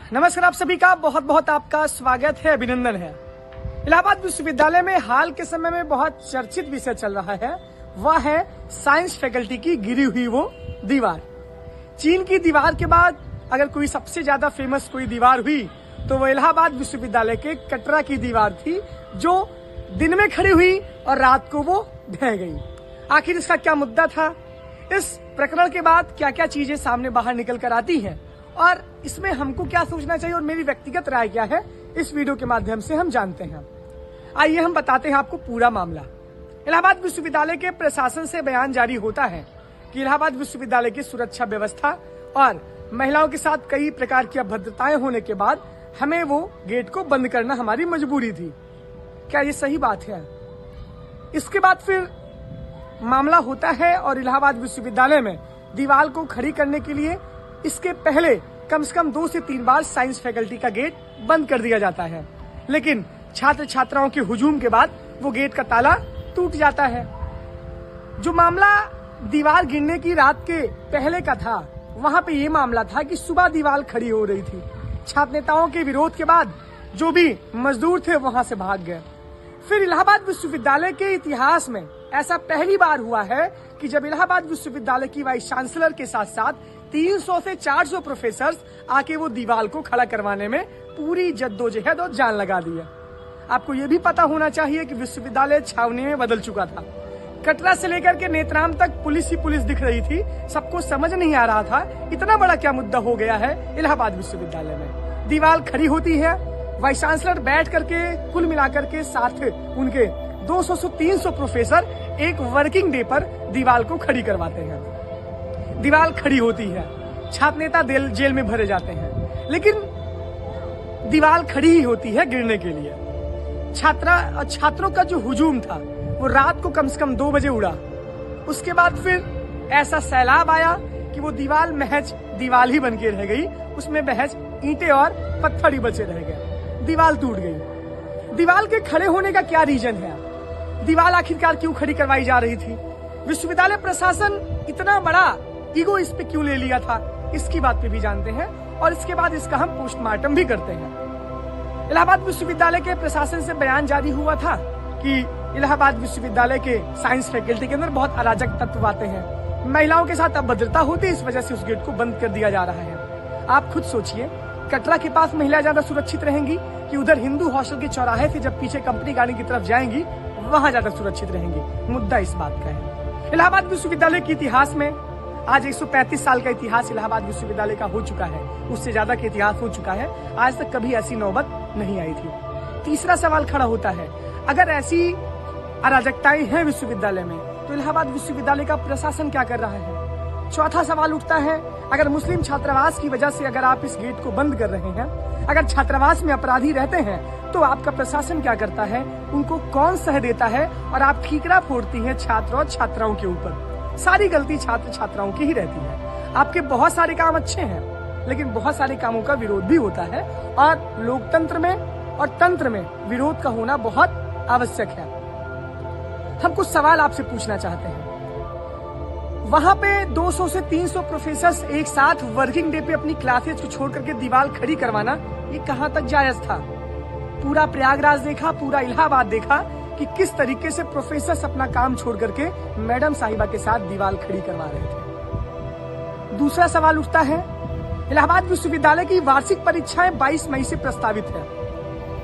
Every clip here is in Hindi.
नमस्कार, आप सभी का बहुत बहुत आपका स्वागत है, अभिनंदन है। इलाहाबाद विश्वविद्यालय में हाल के समय में बहुत चर्चित विषय चल रहा है, वह है साइंस फैकल्टी की गिरी हुई वो दीवार। चीन की दीवार के बाद अगर कोई सबसे ज्यादा फेमस कोई दीवार हुई तो वो इलाहाबाद विश्वविद्यालय के कटरा की दीवार थी, जो दिन में खड़ी हुई और रात को वो ढह गई। आखिर इसका क्या मुद्दा था? इस प्रकरण के बाद क्या क्या चीजें सामने बाहर निकल कर आती हैं और इसमें हमको क्या सोचना चाहिए और मेरी व्यक्तिगत राय क्या है, इस वीडियो के माध्यम से हम जानते हैं। आइए हम बताते हैं आपको पूरा मामला। इलाहाबाद विश्वविद्यालय के प्रशासन से बयान जारी होता है कि इलाहाबाद विश्वविद्यालय की सुरक्षा व्यवस्था और महिलाओं के साथ कई प्रकार की अभद्रताएं होने के बाद हमें वो गेट को बंद करना हमारी मजबूरी थी। क्या ये सही बात है? इसके बाद फिर मामला होता है और इलाहाबाद विश्वविद्यालय में दीवार को खड़ी करने के लिए इसके पहले कम से कम 2 से 3 बार साइंस फैकल्टी का गेट बंद कर दिया जाता है, लेकिन छात्र छात्राओं के हुजूम के बाद वो गेट का ताला टूट जाता है। जो मामला दीवार गिरने की रात के पहले का था, वहां पे ये मामला था कि सुबह दीवार खड़ी हो रही थी। छात्र नेताओं के विरोध के बाद जो भी मजदूर थे वहां से भाग गए। फिर इलाहाबाद विश्वविद्यालय के इतिहास में ऐसा पहली बार हुआ है कि जब इलाहाबाद विश्वविद्यालय की वाइस चांसलर के साथ साथ 300 से 400 प्रोफेसर आके वो दीवार को खड़ा करवाने में पूरी जद्दोजहद और जान लगा दी है। आपको ये भी पता होना चाहिए कि विश्वविद्यालय छावनी में बदल चुका था। कटरा से लेकर के नेत्राम तक पुलिस ही पुलिस दिख रही थी। सबको समझ नहीं आ रहा था इतना बड़ा क्या मुद्दा हो गया है इलाहाबाद विश्वविद्यालय में। दीवार खड़ी होती है, वाइस चांसलर बैठ करके कुल मिलाकर के साथ उनके 200 से 300 प्रोफेसर एक वर्किंग डे पर दीवार को खड़ी करवाते हैं। दीवार खड़ी होती है, छात्र नेता जेल में भरे जाते हैं, लेकिन दीवार खड़ी ही होती है गिरने के लिए। छात्रों का जो हुजूम था वो रात को कम से कम 2 बजे उड़ा। उसके बाद फिर ऐसा सैलाब आया कि वो दीवार महज दीवार ही बन के रह गई, उसमें महज ईंटें और पत्थर ही बचे रह गए। दीवार टूट गई। दीवार के खड़े होने का क्या रीजन है? दीवार आखिरकार क्यों खड़ी करवाई जा रही थी? विश्वविद्यालय प्रशासन इतना बड़ा ईगो इस पे क्यों ले लिया था, इसकी बात पे भी जानते हैं और इसके बाद इसका हम पोस्टमार्टम भी करते हैं। इलाहाबाद विश्वविद्यालय के प्रशासन से बयान जारी हुआ था कि इलाहाबाद विश्वविद्यालय के साइंस फैकल्टी के अंदर बहुत अराजक तत्व आते हैं, महिलाओं के साथ अभद्रता होती है, इस वजह से उस गेट को बंद कर दिया जा रहा है। आप खुद सोचिए, कटरा के पास महिला ज्यादा सुरक्षित रहेंगी कि उधर हिंदू हॉस्टल के चौराहे से जब पीछे कंपनी गाड़ी की तरफ जाएंगी वहां ज्यादा सुरक्षित रहेंगी? मुद्दा इस बात का है। इलाहाबाद विश्वविद्यालय के इतिहास में आज 135 साल का इतिहास इलाहाबाद विश्वविद्यालय का हो चुका है, उससे ज्यादा का इतिहास हो चुका है। आज तक कभी ऐसी नौबत नहीं आई थी। तीसरा सवाल खड़ा होता है, अगर ऐसी अराजकताएं हैं विश्वविद्यालय में तो इलाहाबाद विश्वविद्यालय का प्रशासन क्या कर रहा है? चौथा सवाल उठता है, अगर मुस्लिम छात्रावास की वजह से अगर आप इस गेट को बंद कर रहे हैं, अगर छात्रावास में अपराधी रहते हैं तो आपका प्रशासन क्या करता है? उनको कौन सह देता है और आप ठीकरा फोड़ती हैं छात्र और छात्राओं के ऊपर। सारी गलती छात्र छात्राओं की ही रहती है। आपके बहुत सारे काम अच्छे हैं, लेकिन बहुत सारे कामों का विरोध भी होता है और लोकतंत्र में और तंत्र में विरोध का होना बहुत आवश्यक है। हम कुछ सवाल आपसे पूछना चाहते हैं। वहां पे 200 से 300 प्रोफेसर्स एक साथ वर्किंग डे पे अपनी क्लासेज को छोड़ करके दीवार खड़ी करवाना, ये कहां तक जायज था? पूरा प्रयागराज देखा, पूरा इलाहाबाद देखा कि किस तरीके से प्रोफेसर्स अपना काम छोड़ करके मैडम साहिबा के साथ दीवार खड़ी करवा रहे थे। दूसरा सवाल उठता है, इलाहाबाद विश्वविद्यालय की वार्षिक परीक्षाएं 22 मई से प्रस्तावित है।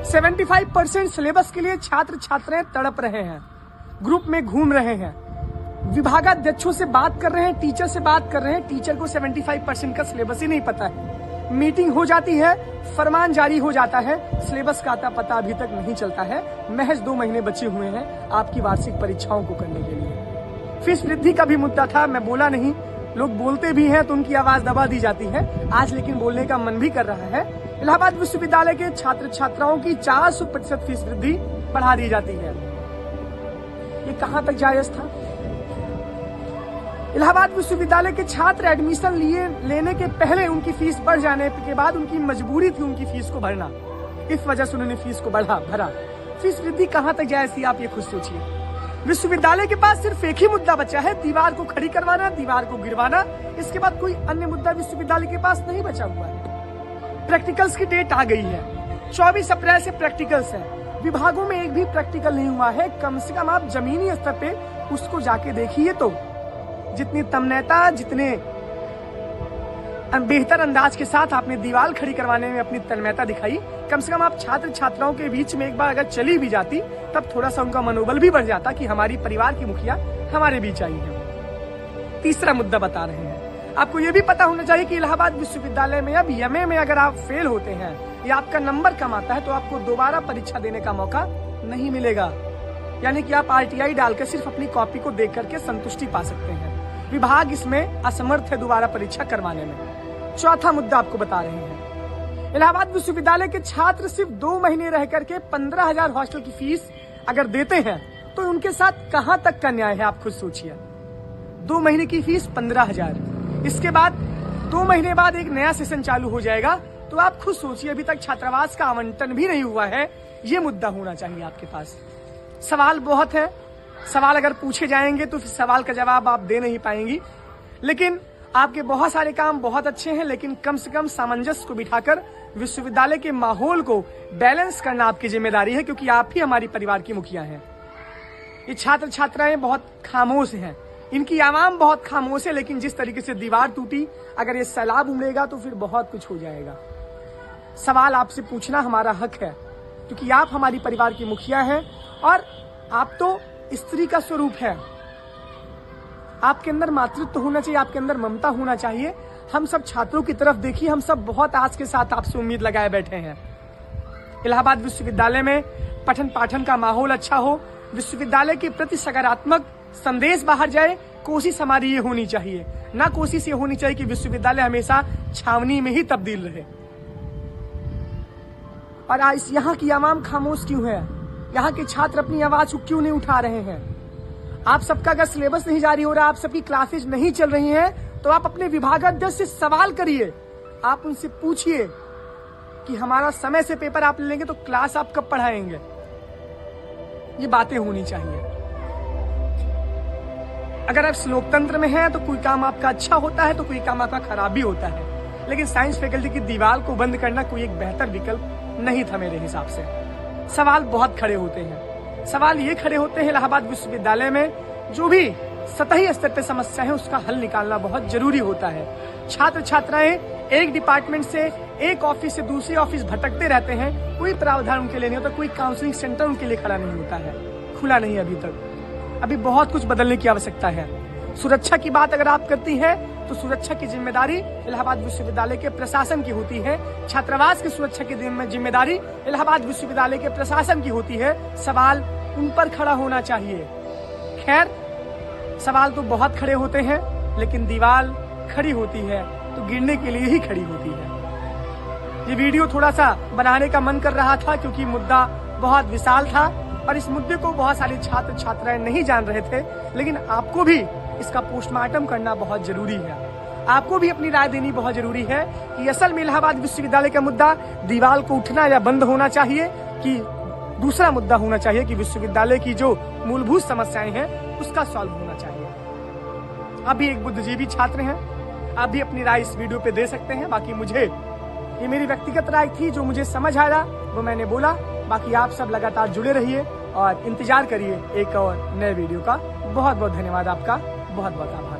75% सिलेबस के लिए छात्र छात्राएं तड़प रहे हैं, ग्रुप में घूम रहे हैं, विभागाध्यक्षों से बात कर रहे हैं, टीचर से बात कर रहे हैं। टीचर को 75% का सिलेबस ही नहीं पता है। मीटिंग हो जाती है, फरमान जारी हो जाता है, सिलेबस का आता पता अभी तक नहीं चलता है। महज 2 महीने बचे हुए हैं आपकी वार्षिक परीक्षाओं को करने के लिए। फीस वृद्धि का भी मुद्दा था, मैं बोला नहीं, लोग बोलते भी हैं तो उनकी आवाज दबा दी जाती है। आज लेकिन बोलने का मन भी कर रहा है। इलाहाबाद विश्वविद्यालय के छात्र छात्राओं की 400% फीस वृद्धि बढ़ा दी जाती है। ये कहां तक जायज था? इलाहाबाद विश्वविद्यालय के छात्र एडमिशन लेने के पहले उनकी फीस बढ़ जाने के बाद उनकी मजबूरी थी उनकी फीस को भरना, इस वजह से उन्होंने फीस को भरा। फीस वृद्धि कहां तक जायज थी, आप ये खुद सोचिए। विश्वविद्यालय के पास सिर्फ एक ही मुद्दा बचा है, दीवार को खड़ी करवाना, दीवार को गिरवाना। इसके बाद कोई अन्य मुद्दा विश्वविद्यालय के पास नहीं बचा हुआ है। प्रैक्टिकल्स की डेट आ गई है, 24 अप्रैल से प्रैक्टिकल्स है। विभागों में एक भी प्रैक्टिकल नहीं हुआ है। कम से कम आप जमीनी स्तर पे उसको जाके देखिए। तो जितनी तन्मयता, जितने बेहतर अंदाज के साथ आपने दीवार खड़ी करवाने में अपनी तन्मयता दिखाई, कम से कम आप छात्र छात्राओं के बीच में एक बार अगर चली भी जाती, तब थोड़ा सा उनका मनोबल भी बढ़ जाता कि हमारी परिवार की मुखिया हमारे बीच आई है। तीसरा मुद्दा बता रहे हैं, आपको ये भी पता होना चाहिए कि इलाहाबाद विश्वविद्यालय में अब एमए में अगर आप फेल होते हैं या आपका नंबर कम आता है तो आपको दोबारा परीक्षा देने का मौका नहीं मिलेगा। यानी कि आप आरटीआई डालकर सिर्फ अपनी कॉपी को देख करके संतुष्टि पा सकते हैं। विभाग इसमें असमर्थ है दोबारा परीक्षा करवाने में। चौथा मुद्दा आपको बता रहे हैं, इलाहाबाद विश्वविद्यालय के छात्र सिर्फ 2 महीने रह करके 15,000 हॉस्टल की फीस अगर देते हैं तो उनके साथ कहां तक का न्याय है, आप खुद सोचिए। 2 महीने की फीस 15,000, इसके बाद 2 महीने बाद एक नया सेशन चालू हो जाएगा। तो आप खुद सोचिए, अभी तक छात्रावास का आवंटन भी नहीं हुआ है। ये मुद्दा होना चाहिए आपके पास। सवाल बहुत है, सवाल अगर पूछे जाएंगे तो फिर सवाल का जवाब आप दे नहीं पाएंगी। लेकिन आपके बहुत सारे काम बहुत अच्छे हैं, लेकिन कम से कम सामंजस्य को बिठाकर विश्वविद्यालय के माहौल को बैलेंस करना आपकी जिम्मेदारी है, क्योंकि आप ही हमारी परिवार की मुखिया हैं। ये छात्र छात्राएं बहुत खामोश हैं, इनकी आवाम बहुत खामोश है, लेकिन जिस तरीके से दीवार टूटी, अगर ये सैलाब उमड़ेगा तो फिर बहुत कुछ हो जाएगा। सवाल आपसे पूछना हमारा हक है, क्योंकि आप हमारी परिवार की मुखिया हैं और आप तो स्त्री का स्वरूप है। आपके अंदर मातृत्व होना चाहिए, आपके अंदर ममता होना चाहिए। हम सब छात्रों की तरफ देखिए, हम सब बहुत आस के साथ आपसे उम्मीद लगाए बैठे हैं। इलाहाबाद विश्वविद्यालय में पठन पाठन का माहौल अच्छा हो, विश्वविद्यालय के प्रति सकारात्मक संदेश बाहर जाए, कोशिश हमारी ये होनी चाहिए। ना कोशिश ये होनी चाहिए कि विश्वविद्यालय हमेशा छावनी में ही तब्दील रहे। और आज यहाँ की आवाम खामोश क्यों है? यहाँ के छात्र अपनी आवाज क्यों नहीं उठा रहे हैं? आप सबका अगर सिलेबस नहीं जारी हो रहा, आप सबकी क्लासेज नहीं चल रही हैं, तो आप अपने विभागाध्यक्ष से सवाल करिए। आप उनसे पूछिए कि हमारा समय से पेपर आप ले लेंगे तो क्लास आप कब पढ़ाएंगे। ये बातें होनी चाहिए। अगर आप लोकतंत्र में हैं तो कोई काम आपका अच्छा होता है तो कोई काम आपका खराब भी होता है, लेकिन साइंस फैकल्टी की दीवार को बंद करना कोई एक बेहतर विकल्प नहीं था मेरे हिसाब से। सवाल बहुत खड़े होते हैं। सवाल ये खड़े होते हैं, इलाहाबाद विश्वविद्यालय में जो भी सतही स्तर पर समस्या है उसका हल निकालना बहुत जरूरी होता है। छात्र छात्राएं एक डिपार्टमेंट से एक ऑफिस से दूसरे ऑफिस भटकते रहते हैं, कोई प्रावधान उनके लिए नहीं होता, कोई काउंसलिंग सेंटर उनके लिए खड़ा नहीं होता है, खुला नहीं अभी तक। अभी बहुत कुछ बदलने की आवश्यकता है। सुरक्षा की बात अगर आप करती हैं तो सुरक्षा की जिम्मेदारी इलाहाबाद विश्वविद्यालय के प्रशासन की होती है। छात्रावास की सुरक्षा की जिम्मेदारी इलाहाबाद विश्वविद्यालय के प्रशासन की होती है। सवाल उन पर खड़ा होना चाहिए। खैर, सवाल तो बहुत खड़े होते हैं, लेकिन दीवार खड़ी होती है तो गिरने के लिए ही खड़ी होती है। ये वीडियो थोड़ा सा बनाने का मन कर रहा था, क्योंकि मुद्दा बहुत विशाल था और इस मुद्दे को बहुत सारे छात्र छात्राएं नहीं जान रहे थे। लेकिन आपको भी इसका पोस्टमार्टम करना बहुत जरूरी है। आपको भी अपनी राय देनी बहुत जरूरी है कि असल में इलाहाबाद विश्वविद्यालय का मुद्दा दीवार को उठना या बंद होना चाहिए, कि दूसरा मुद्दा होना चाहिए कि विश्वविद्यालय की जो मूलभूत समस्याएं हैं उसका सॉल्व होना चाहिए। आप भी एक बुद्धिजीवी छात्र हैं, आप भी अपनी राय इस वीडियो पे दे सकते हैं। बाकी मुझे ये मेरी व्यक्तिगत राय थी, जो मुझे समझ आया वो मैंने बोला। बाकी आप सब लगातार जुड़े रहिए और इंतजार करिए एक और नए वीडियो का। बहुत बहुत धन्यवाद आपका, बहुत बहुत आभार।